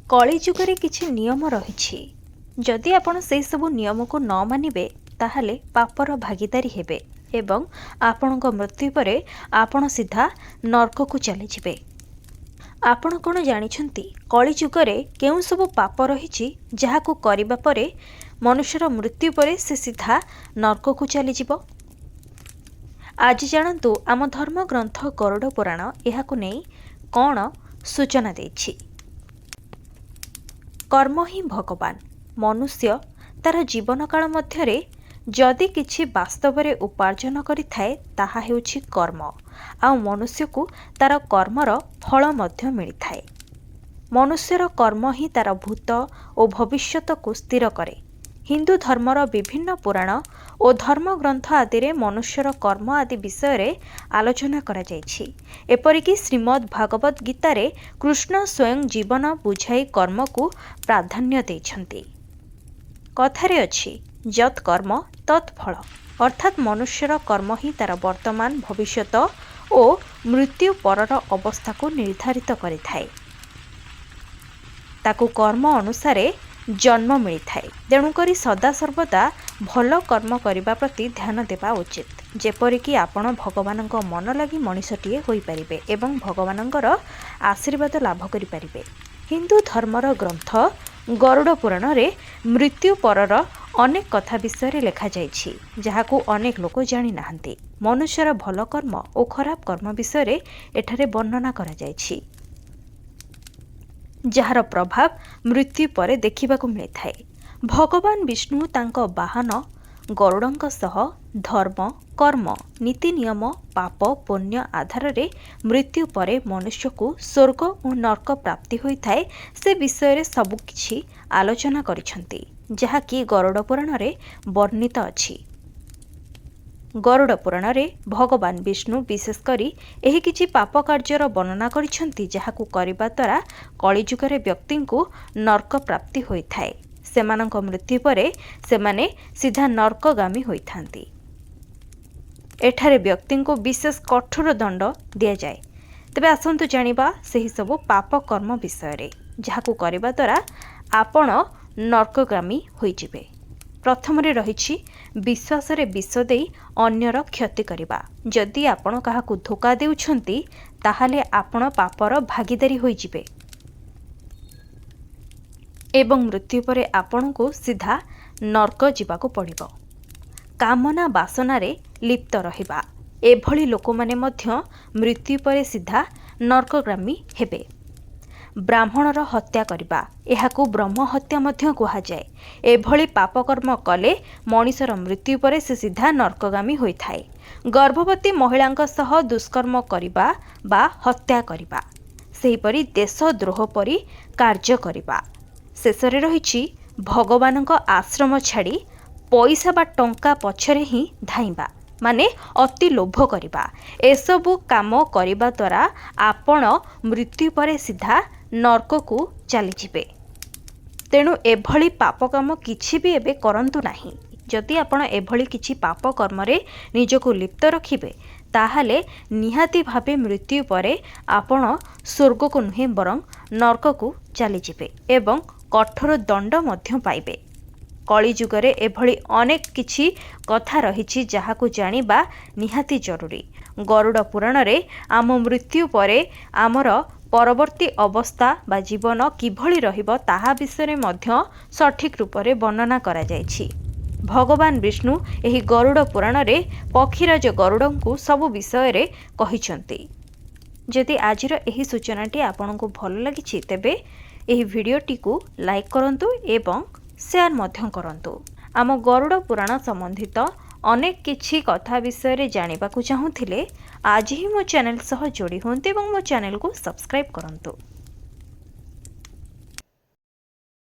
कली जुगरे किछि नियम रहिछि। जदि आपण से सब नियम को न मानिबे ताहले पापर भागीदारी हेबे एवं आपणक मृत्यु परे आपण सीधा नरक को चली जिबे। आपण कोन जानिछंती कली जुगरे केउ सब पाप रहिछि जाहाकु करिबा परे मनुष्यर मृत्यु परे से सीधा नरक को चली जिवो। आज जानतु आम धर्म ग्रंथ गरुड़ पुराण एहाकु नै कौन सूचना देछि। कर्म ही भगवान। मनुष्य तार जीवन काल मध्यरे जदि किछि वास्तव में उपार्जन करिथाए ताहा हेउछि कर्म। आ मनुष्य को तार कर्मर फल मध्य मिलिथाए। मनुष्यर कर्म ही तार भूत और भविष्यत को स्थिर करे। हिंदू धर्मर विभिन्न पुराण और धर्म ग्रंथ आदि रे मनुष्यर कर्म आदि विषय रे आलोचना करा जायछि। एपरिकी श्रीमद् भागवत गीता रे कृष्ण स्वयं जीवन बुझाई कर्म को प्राधान्य देछन्ति। कथारे अछि यत् कर्म तत् फल, अर्थात मनुष्यर कर्म ही तार वर्तमान भविष्यत और मृत्यु परर अवस्था को निर्धारित करिथाए। ताकू कर्म अनुसारे जन्म मिलिथाए। तेणुकरी सदा सर्वदा भल कर्म करने प्रति ध्यान देवा उचित। जेपरिकी आपण भगवानक मन लगी मनीषटीए होई परिबे एवं भगवानकर आशीर्वाद लाभ करि परिबे। हिंदू धर्मर ग्रंथ गरुड़ पुराण रे मृत्यु परर अनेक कथा विषय लिखा जाइछि जहाकू अनेक लोक जानि नाहंती। मनुष्यर भल कर्म और खराब कर्म विषय एठारे वर्णना करा जाइछि जार प्रभाव मृत्यु परे देखिबाकू मिलिथाए। भगवान विष्णु तांको वाहन गरुड़ंक सह धर्म कर्म नीति नियम पाप पुण्य आधार रे मृत्यु परे मनुष्य को स्वर्ग और नरक प्राप्ति होइथाए से विषय रे सब किछि आलोचना करिसंती जहाकि गरुड़ पुराण रे वर्णित अछि। गरुड़ पुराण रे भगवान विष्णु विशेष करी एही किछि पाप कार्यर वर्णना करिसंती जहाकू करिबा द्वारा कलिजुगरे व्यक्ति को नरक प्राप्ति होइथाए। सेमानक मृत्यु परे सेमाने सीधा नरकगामी होइथांती। एठारे व्यक्ति को विशेष कठोर दंड दिया जाए। तेबे आसंतु जानिबा सेही सब पाप कर्म विषय रे जहाकू करिबा द्वारा आपण नरकगामी होई जिवे। प्रथम रे रहिछि विश्वास रे विष देई अन्यर क्षति करिबा। जदि आपण काहाकू धोखा देउछंती ताहाले आपण पापर भागीदारी होई जिवे एवं मृत्यु परे आपण को सीधा नरक जिबाकू पड़िबो। कामना बासना रे लिप्त रहिबा एभली लोक माने मध्य मृत्यु परे सीधा नरकगामी हेबे। ब्राह्मणर हत्या करिबा एहाकू ब्रह्म हत्या मध्य कुहा जाए। एभली पापकर्म कले मनीषर मृत्यु परे से सीधा नरकगामी होइथाए। गर्भवती महिलांक सह दुष्कर्म करिबा बा हत्या करिबा, सेहीपरि देशद्रोह परि कार्य करिबा। शेषरे रहिछि भगवानक आश्रम छाड़ी पैसा बा टंका पछरे ही धाइबा माने अति लोभ करिबा। एसबु काम करिबा द्वारा आपण मृत्यु परे सीधा नरक को चली जिबे। तेणु एभली पाप काम किछि भी एबे करंतु नाही। जदि आपण एभली किछि पाप कर्म रे निजको लिप्त रखिबे ताहाले निहाती भावे मृत्यु परे आपण स्वर्ग को नुहे बरं नरक को चली जिबे एवं कठोर दंड मध्य पाइबे। कली जुगरे एभली अनेक किछि कथा रहिछि जहाकू जानिबा निहाती जरूरी। गरुड़ पुराण रे आम मृत्यु परे आमर परवर्ती अवस्था बा जीवन किभली रहिबो ताहा विषय मध्य सठिक रूप से वर्णना करा जायछि। भगवान विष्णु एही गरुड़ पुराण रे पक्षीराज गरुड़ंकु सब विषय रे कहिसंती। जदि आजिर एही सूचनाटी आपनकु भल लागिछि तेबे एही भिडियोटी को लाइक करंतु एवं शेयर मध्य करंतु। आम गरुड़ पुराण संबंधित अनेक किछि कथा विषय रे जानिबाकु चाहुथिले आज ही मो चैनल सह जोड़ी होंतु एवं मो चैनल को सब्सक्राइब करंतु।